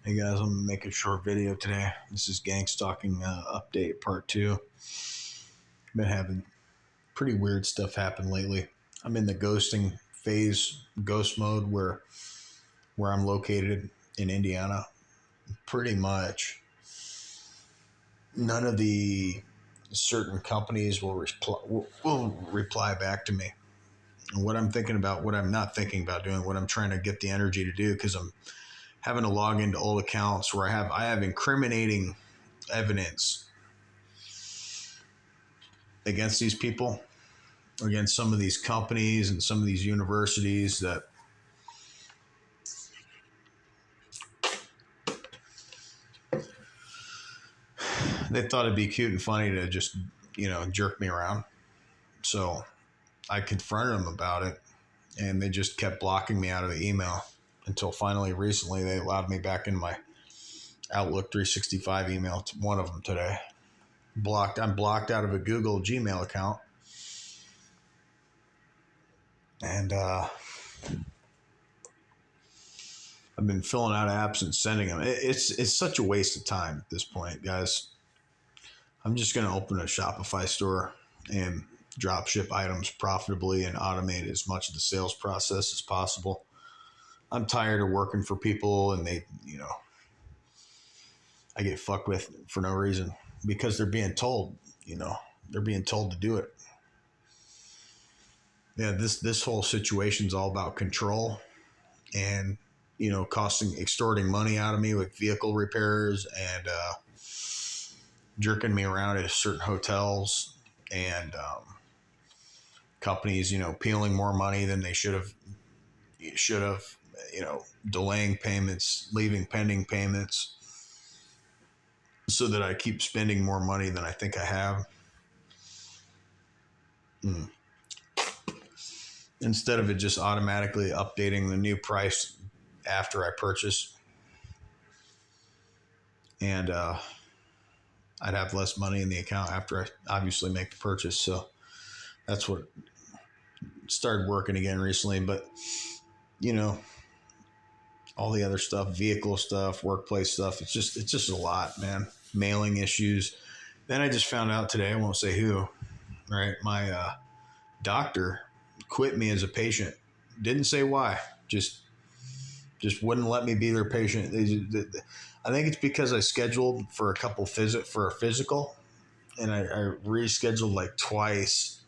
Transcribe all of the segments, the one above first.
Hey guys, I'm gonna make a short video today. This is gang stalking update part two. Been having pretty weird stuff happen lately. I'm in the ghosting phase, ghost mode, where I'm located in Indiana. Pretty much, none of the certain companies will reply back to me. And what I'm thinking about, what I'm not thinking about doing, what I'm trying to get the energy to do, because I'm having to log into old accounts where I have incriminating evidence against these people, against some of these companies and some of these universities that they thought it'd be cute and funny to just, jerk me around. So I confronted them about it, and they just kept blocking me out of the email until finally recently they allowed me back in my Outlook 365 email, one of them today. I'm blocked out of a Google Gmail account. And I've been filling out apps and sending them. It's such a waste of time at this point, guys. I'm just going to open a Shopify store and drop ship items profitably and automate as much of the sales process as possible. I'm tired of working for people and I get fucked with for no reason because they're being told, they're being told to do it. Yeah, this whole situation's all about control and, extorting money out of me with vehicle repairs and jerking me around at certain hotels and companies, peeling more money than they should have, delaying payments, leaving pending payments so that I keep spending more money than I think I have. Instead of it just automatically updating the new price after I purchase. And I'd have less money in the account after I obviously make the purchase. So that's what started working again recently. But, you know, all the other stuff, vehicle stuff, workplace stuff, it's just a lot, man. Mailing issues. Then I just found out today, I won't say who, right? My doctor quit me as a patient. Didn't say why. Just wouldn't let me be their patient. I think it's because I scheduled for for a physical, and I rescheduled like twice.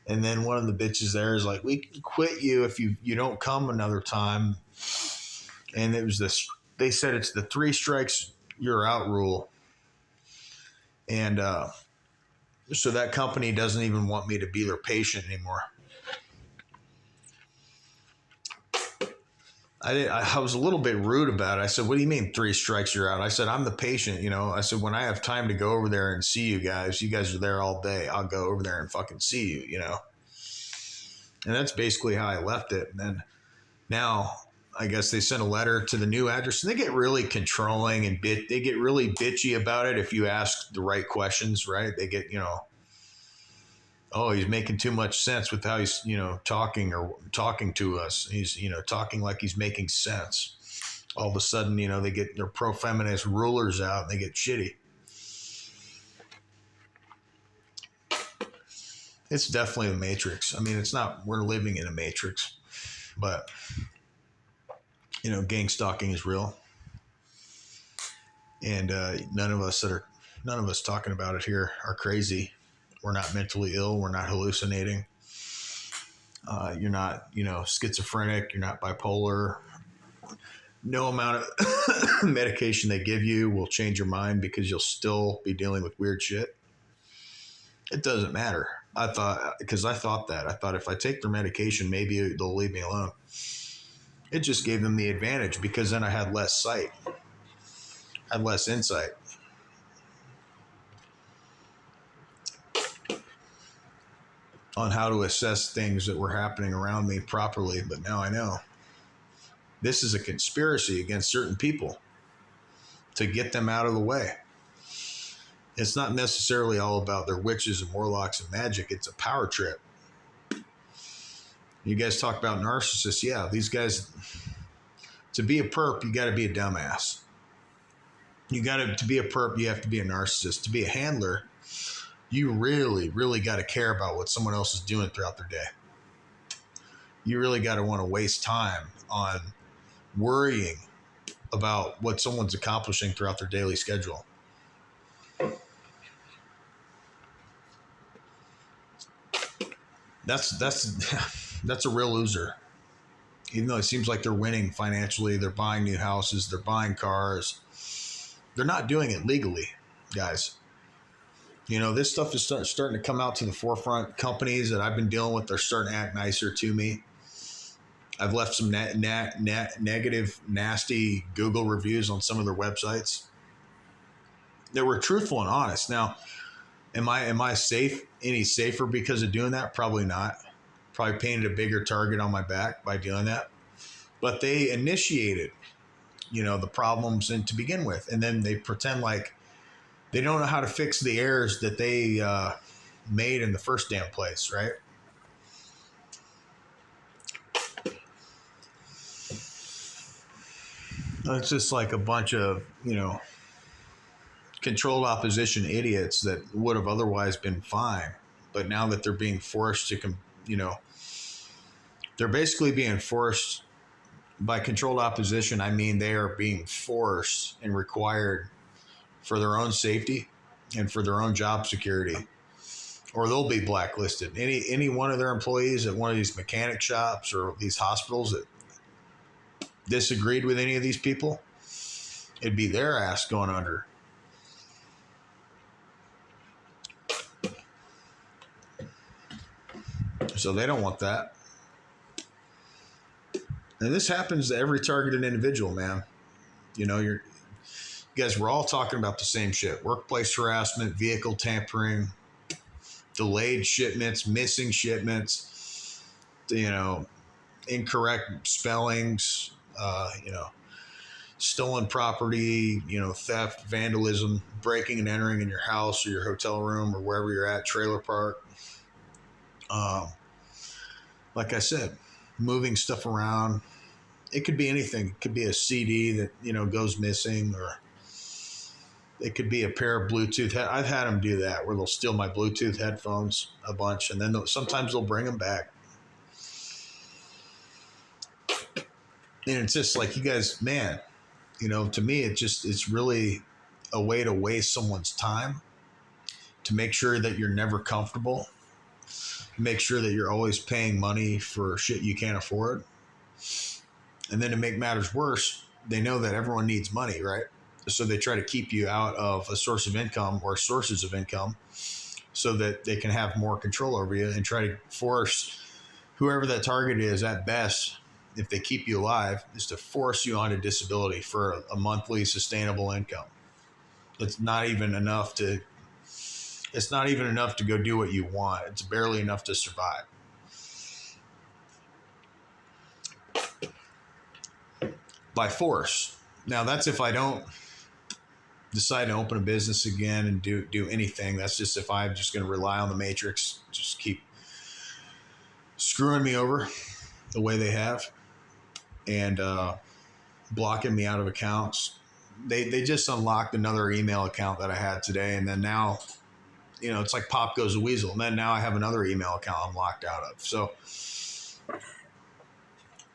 And then one of the bitches there is like, "We can quit you if you don't come another time." And it was this. They said it's the 3 strikes you're out rule, and so that company doesn't even want me to be their patient anymore. I was a little bit rude about it. I said, "What do you mean 3 strikes you're out?" I said, "I'm the patient, you know." I said, "When I have time to go over there and see you guys are there all day. I'll go over there and fucking see you, you know." And that's basically how I left it. And then now, I guess they sent a letter to the new address, and they get really controlling and they get really bitchy about it if you ask the right questions, right? They get, oh, he's making too much sense with how he's, talking to us. He's, talking like he's making sense. All of a sudden, they get their pro-feminist rulers out and they get shitty. It's definitely the matrix. I mean, it's not, we're living in a matrix, but, gang stalking is real. And none of us talking about it here are crazy. We're not mentally ill. We're not hallucinating. You're not, schizophrenic. You're not bipolar. No amount of medication they give you will change your mind because you'll still be dealing with weird shit. It doesn't matter. I thought that. I thought if I take their medication, maybe they'll leave me alone. It just gave them the advantage because then I had less sight, had less insight. On how to assess things that were happening around me properly, but now I know. This is a conspiracy against certain people to get them out of the way. It's not necessarily all about their witches and warlocks and magic. It's a power trip. You guys talk about narcissists. Yeah, these guys, To be a perp, you got to be a dumbass. To be a perp, you have to be a narcissist. To be a handler, you really, really got to care about what someone else is doing throughout their day. You really got to want to waste time on worrying about what someone's accomplishing throughout their daily schedule. That's a real loser. Even though it seems like they're winning financially, they're buying new houses, they're buying cars. They're not doing it legally, guys. This stuff is starting to come out to the forefront. Companies that I've been dealing with are starting to act nicer to me. I've left some negative, nasty Google reviews on some of their websites that were truthful and honest. Now, am I safe any safer because of doing that? Probably not. Probably painted a bigger target on my back by doing that. But they initiated, the problems and to begin with, and then they pretend like they don't know how to fix the errors that they made in the first damn place, right? It's just like a bunch of, controlled opposition idiots that would have otherwise been fine. But now that they're being forced to, they're basically being forced by controlled opposition. I mean, they are being forced and required for their own safety and for their own job security, or they'll be blacklisted. Any one of their employees at one of these mechanic shops or these hospitals that disagreed with any of these people, it'd be their ass going under. So they don't want that. And this happens to every targeted individual, man. You guys, we're all talking about the same shit. Workplace harassment, vehicle tampering, delayed shipments, missing shipments, incorrect spellings, stolen property, theft, vandalism, breaking and entering in your house or your hotel room or wherever you're at, trailer park. Like I said, moving stuff around. It could be anything. It could be a CD that, goes missing, or it could be a pair of Bluetooth. I've had them do that where they'll steal my Bluetooth headphones a bunch, and then sometimes they'll bring them back. And it's just like, you guys, man, to me, it's really a way to waste someone's time, to make sure that you're never comfortable, make sure that you're always paying money for shit you can't afford. And then to make matters worse, they know that everyone needs money, right? So they try to keep you out of a source of income or sources of income so that they can have more control over you and try to force whoever that target is at best, if they keep you alive, is to force you onto disability for a monthly sustainable income. It's not even enough to go do what you want. It's barely enough to survive. By force. Now, that's if I don't decide to open a business again and do anything. That's just if I'm just going to rely on the matrix, just keep screwing me over the way they have, and blocking me out of accounts. They just unlocked another email account that I had today, and then now, it's like pop goes the weasel, and then now I have another email account I'm locked out of. So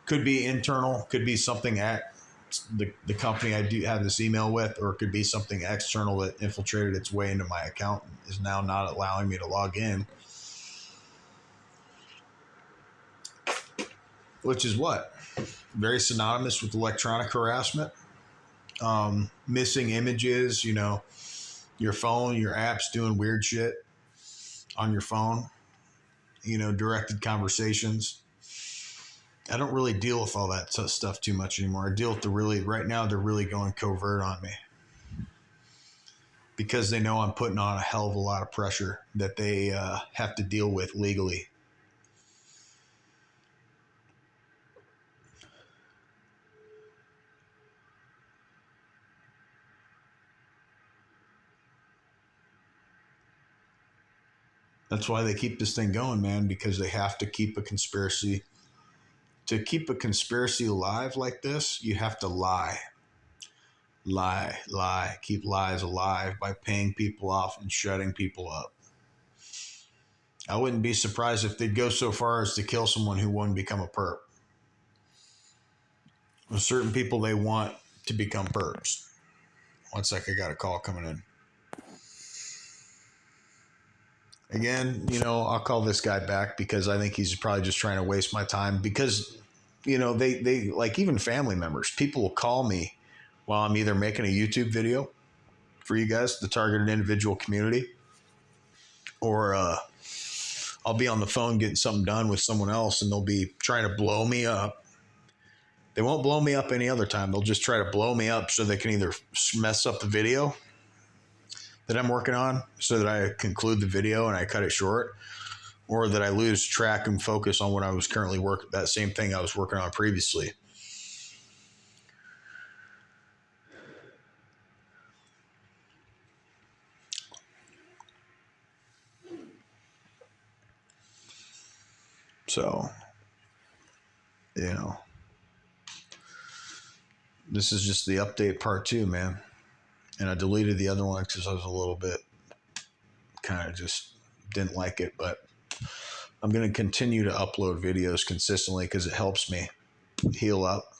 could be internal, could be something at the company I do have this email with, or it could be something external that infiltrated its way into my account and is now not allowing me to log in. Which is what? Very synonymous with electronic harassment. Missing images, your phone, your apps doing weird shit on your phone, directed conversations. I don't really deal with all that stuff too much anymore. I deal with right now they're really going covert on me because they know I'm putting on a hell of a lot of pressure that they have to deal with legally. That's why they keep this thing going, man, because they have to keep a conspiracy to keep a conspiracy alive like this, you have to lie, keep lies alive by paying people off and shutting people up. I wouldn't be surprised if they'd go so far as to kill someone who wouldn't become a perp. With certain people, they want to become perps. One sec, I got a call coming in. Again, I'll call this guy back because I think he's probably just trying to waste my time because, they like even family members, people will call me while I'm either making a YouTube video for you guys, the targeted individual community, or I'll be on the phone getting something done with someone else and they'll be trying to blow me up. They won't blow me up any other time. They'll just try to blow me up so they can either mess up the video that I'm working on so that I conclude the video and I cut it short, or that I lose track and focus on what I was currently working, that same thing I was working on previously. So, this is just the update part 2, man. And I deleted the other one because I was a little bit kind of just didn't like it. But I'm going to continue to upload videos consistently because it helps me heal up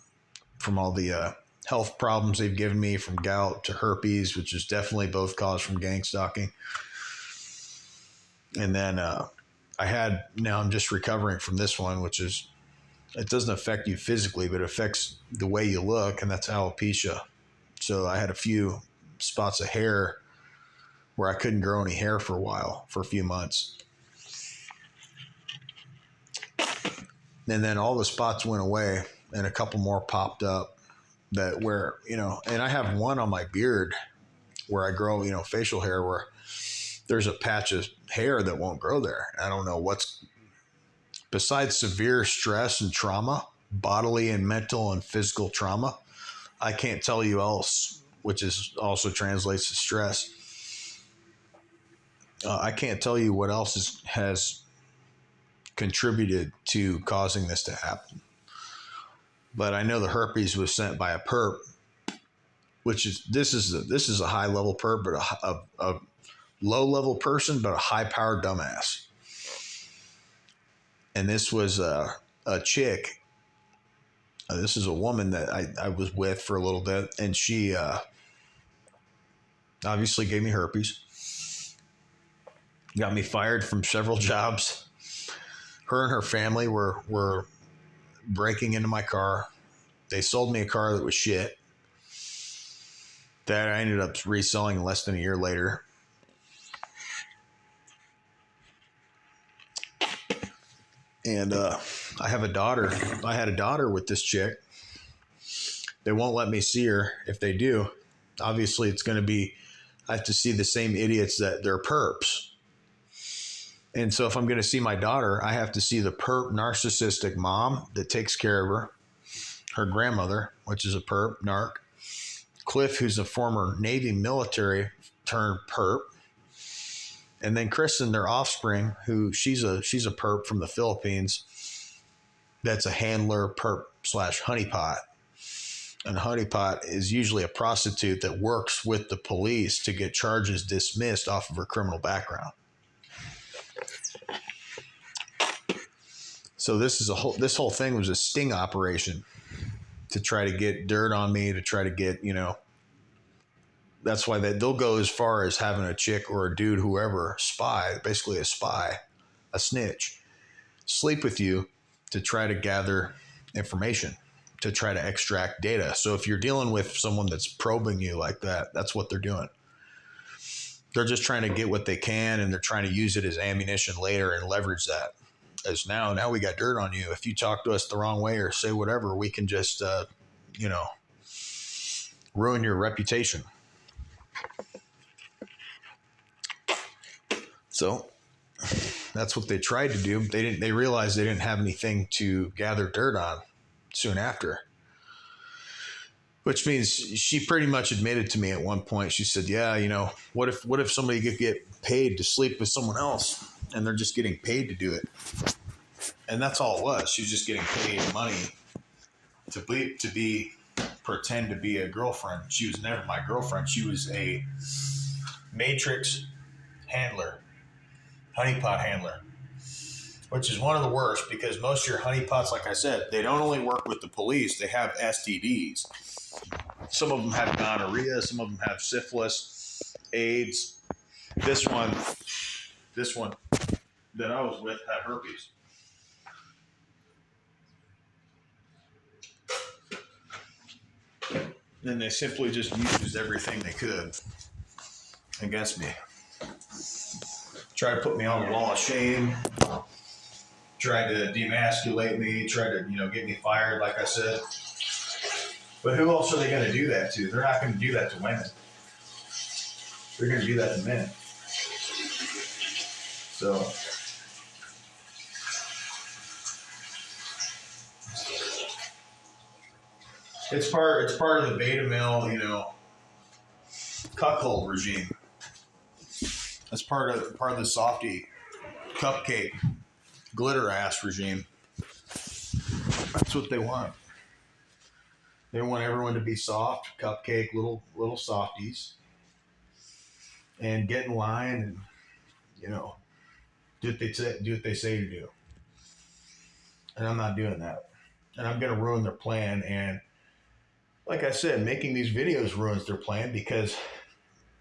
from all the health problems they've given me, from gout to herpes, which is definitely both caused from gang stalking. And then now I'm just recovering from this one, which is, it doesn't affect you physically, but it affects the way you look, and that's alopecia. So I had a few spots of hair where I couldn't grow any hair for a while, for a few months. And then all the spots went away and a couple more popped up that where, and I have one on my beard where I grow, facial hair, where there's a patch of hair that won't grow there. I don't know what's, besides severe stress and trauma, bodily and mental and physical trauma, I can't tell you else, which is also translates to stress. I can't tell you what else has contributed to causing this to happen. But I know the herpes was sent by a perp, which is this is a high level perp, but a low level person, but a high powered dumbass. And this was a chick. This is a woman that I was with for a little bit, and she obviously gave me herpes. Got me fired from several jobs. Her and her family were breaking into my car. They sold me a car that was shit that I ended up reselling less than a year later. And I have a daughter. I had a daughter with this chick. They won't let me see her. If they do, obviously it's going to be, I have to see the same idiots that they're perps. And so if I'm going to see my daughter, I have to see the perp narcissistic mom that takes care of her grandmother, which is a perp, narc, Cliff, who's a former Navy military turned perp, and then Kristen, their offspring, who she's a perp from the Philippines. That's a handler, perp / honeypot. And honeypot is usually a prostitute that works with the police to get charges dismissed off of her criminal background. So this whole thing was a sting operation to try to get dirt on me, to try to get, that's why they'll go as far as having a chick or a dude, whoever, spy, basically a spy, a snitch, sleep with you to try to gather information, to try to extract data. So if you're dealing with someone that's probing you like that, that's what they're doing. They're just trying to get what they can, and they're trying to use it as ammunition later and leverage that. As now we got dirt on you. If you talk to us the wrong way or say whatever, we can just, ruin your reputation. So that's what they tried to do. They realized they didn't have anything to gather dirt on soon after. Which means she pretty much admitted to me at one point. She said, yeah, what if somebody could get paid to sleep with someone else and they're just getting paid to do it? And that's all it was. She was just getting paid money to pretend to be a girlfriend. She was never my girlfriend. She was a matrix handler, honeypot handler, which is one of the worst because most of your honeypots, like I said, they don't only work with the police, they have STDs. Some of them have gonorrhea, some of them have syphilis, AIDS. This one that I was with had herpes. And they simply just used everything they could against me. Tried to put me on the wall of shame. Tried to demasculate me. Tried to, get me fired, like I said. But who else are they going to do that to? They're not going to do that to women. They're going to do that to men. So it's part of the beta male, cuckold regime. That's part of the softy cupcake glitter ass regime. That's what they want. They want everyone to be soft, cupcake, little softies, and get in line and do what they say to do. And I'm not doing that. And I'm going to ruin their plan. And like I said, making these videos ruins their plan because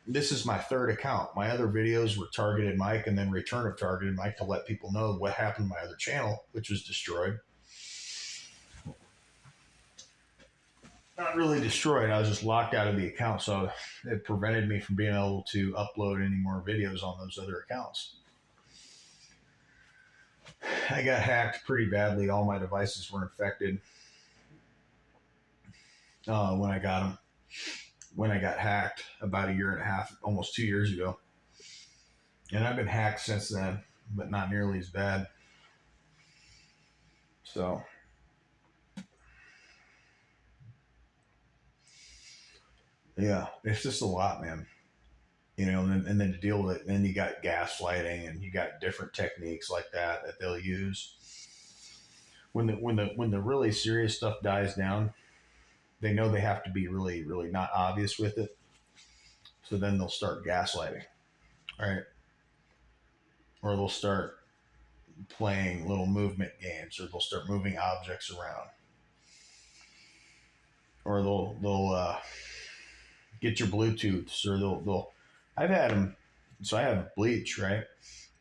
this is my third account. My other videos were targeted Mike and then return of targeted Mike to let people know what happened to my other channel, which was destroyed. Not really destroyed. I was just locked out of the account. So it prevented me from being able to upload any more videos on those other accounts. I got hacked pretty badly. All my devices were infected when I got them. When I got hacked about a year and a half, almost 2 years ago. And I've been hacked since then, but not nearly as bad. So yeah, it's just a lot, man. And then to deal with it, then you got gaslighting and you got different techniques like that they'll use. When the really serious stuff dies down, they know they have to be really, really not obvious with it. So then they'll start gaslighting, right? Or they'll start playing little movement games, or they'll start moving objects around, or they'll get your Bluetooths, or they'll. I've had them. So I have bleach, right?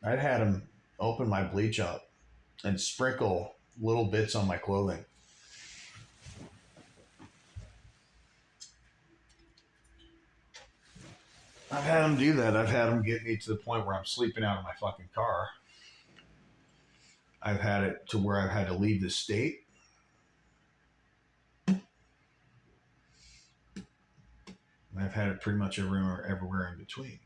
I've had them open my bleach up and sprinkle little bits on my clothing. I've had them do that. I've had them get me to the point where I'm sleeping out of my fucking car. I've had it to where I've had to leave the state. I've had it pretty much everywhere in between.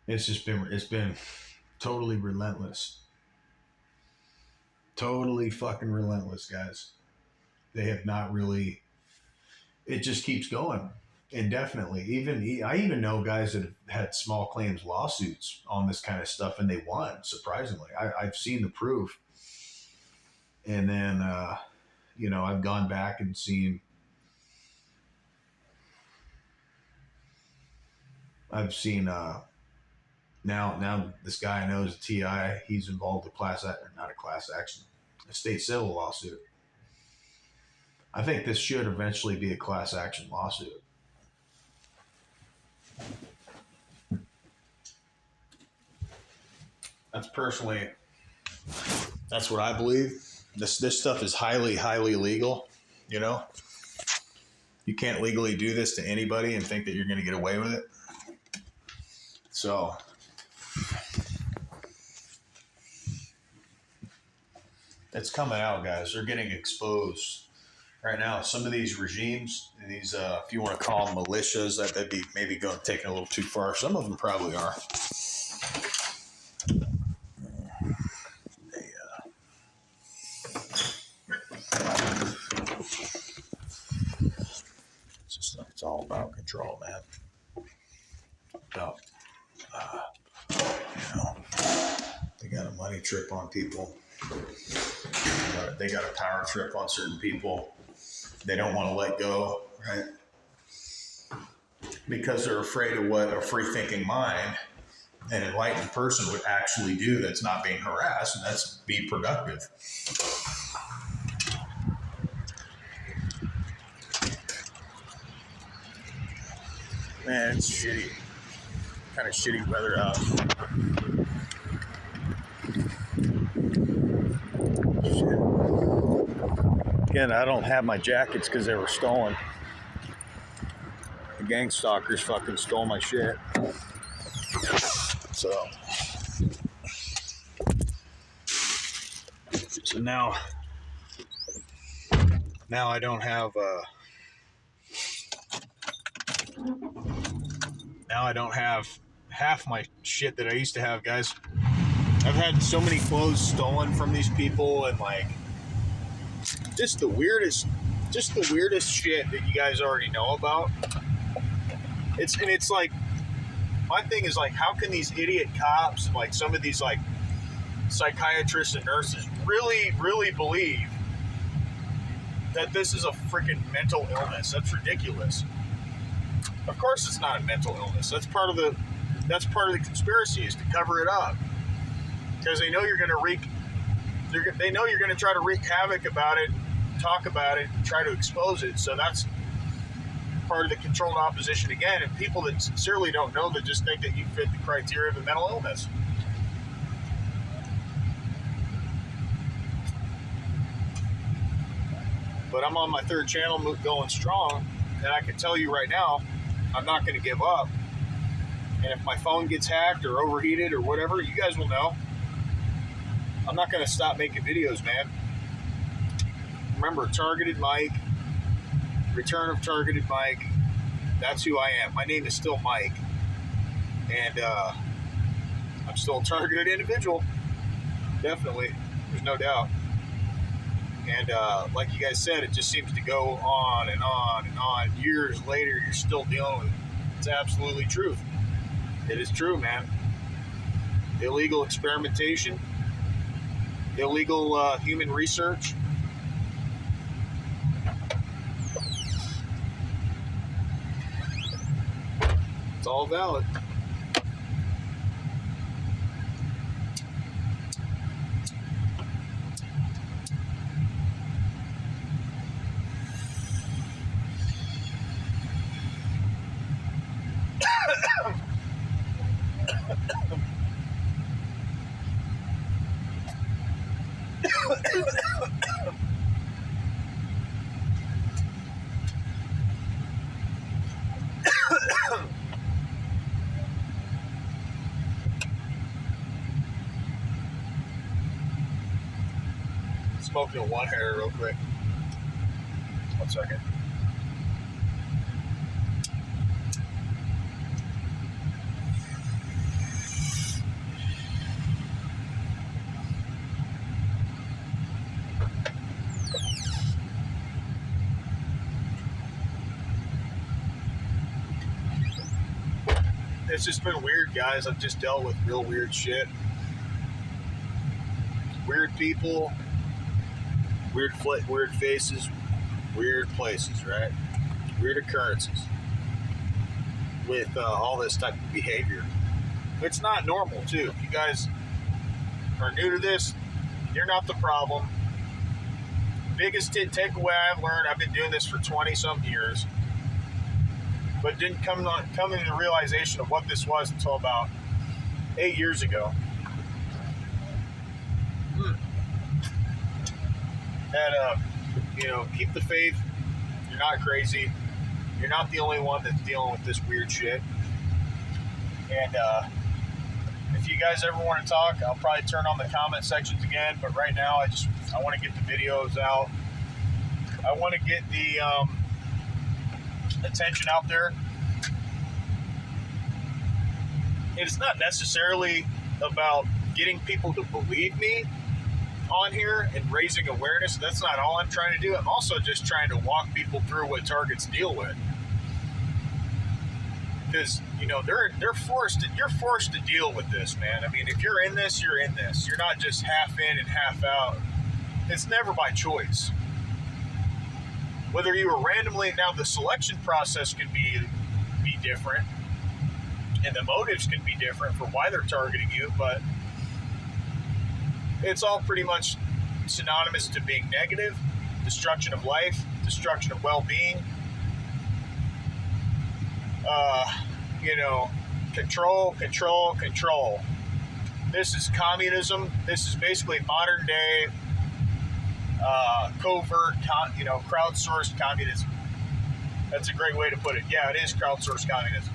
It's been totally relentless. Totally fucking relentless, guys. They have not really. It just keeps going indefinitely. I even know guys that have had small claims lawsuits on this kind of stuff, and they won. Surprisingly, I've seen the proof, and then I've gone back and seen. I've seen now this guy I know is a TI. He's involved in a state civil lawsuit. I think this should eventually be a class action lawsuit. That's what I believe. This stuff is highly, highly legal. You can't legally do this to anybody and think that you're going to get away with it. So it's coming out, guys. They're getting exposed right now. Some of these regimes, these if you want to call them militias, that'd be maybe taking a little too far. Some of them probably are. It's all about control, man. About they got them money trip on people. They got a power trip on certain people. They don't want to let go, right? Because they're afraid of what a free thinking mind, an enlightened person would actually do that's not being harassed, and that's be productive. Man, it's shitty. Kind of shitty weather out. Shit. Again, I don't have my jackets because they were stolen. The gang stalkers fucking stole my shit. So now I don't have half my shit that I used to have, guys. I've had so many clothes stolen from these people, and like just the weirdest shit that you guys already know about. It's like, my thing is like, how can these idiot cops and like some of these like psychiatrists and nurses really believe that this is a freaking mental illness? That's ridiculous. Of course it's not a mental illness. That's part of the conspiracy, is to cover it up. Because they know you're going to try to wreak havoc about it, talk about it, try to expose it. So that's part of the controlled opposition again. And people that sincerely don't know, that just think that you fit the criteria of a mental illness. But I'm on my third channel, going strong, and I can tell you right now, I'm not going to give up. And if my phone gets hacked or overheated or whatever, you guys will know. I'm not going to stop making videos, man. Remember, Targeted Mike, return of Targeted Mike. That's who I am. My name is still Mike. And I'm still a targeted individual. Definitely. There's no doubt. And like you guys said, it just seems to go on and on and on. Years later, you're still dealing with it. It's absolutely truth. It is true, man. Illegal experimentation, illegal human research. It's all valid. Smoking a one hair real quick. 1 second. It's just been weird, guys. I've just dealt with real weird shit. Weird people, weird faces, weird places, right? Weird occurrences with all this type of behavior. It's not normal, too. If you guys are new to this, you're not the problem. Biggest takeaway I've learned, I've been doing this for 20-some years, but didn't come into the realization of what this was until about 8 years ago. And, keep the faith. You're not crazy. You're not the only one that's dealing with this weird shit. And if you guys ever want to talk, I'll probably turn on the comment sections again. But right now, I want to get the videos out. I want to get the attention out there. It's not necessarily about getting people to believe me on here and raising awareness. That's not all I'm trying to do. I'm also just trying to walk people through what targets deal with. because they're forced. You're forced to deal with this, man. I mean, if you're in this, you're in this. You're not just half in and half out. It's never by choice. Whether you were randomly, now the selection process could be different, and the motives can be different for why they're targeting you, but it's all pretty much synonymous to being negative, destruction of life, destruction of well-being, control. This is communism. This is basically modern day covert, crowdsourced communism. That's a great way to put it. Yeah, it is crowdsourced communism.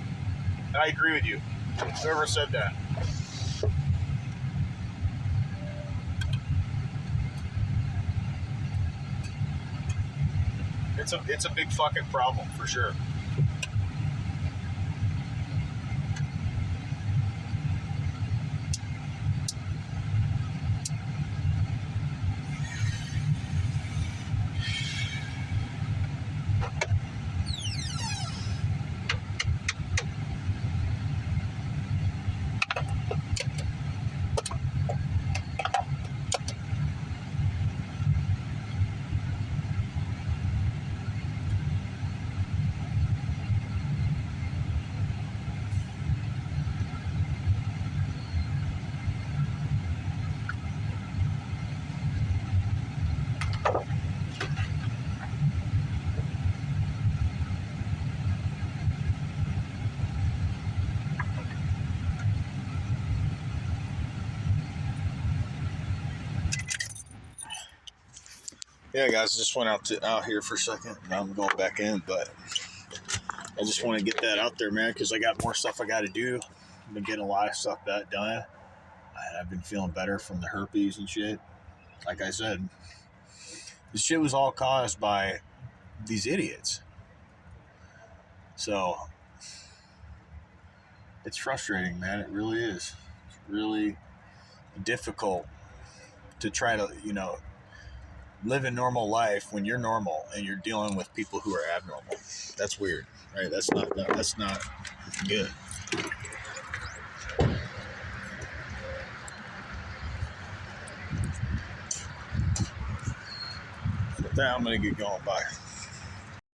I agree with you. Whoever said that. It's a big fucking problem for sure. Yeah, guys, just went out here for a second. Now I'm going back in, but I just want to get that out there, man, because I got more stuff I got to do. I've been getting a lot of stuff done, and I've been feeling better from the herpes and shit. Like I said, this shit was all caused by these idiots. So it's frustrating, man. It really is. It's really difficult to try to, live a normal life when you're normal and you're dealing with people who are abnormal. That's weird, right? That's not good. With that, I'm gonna get going. Bye.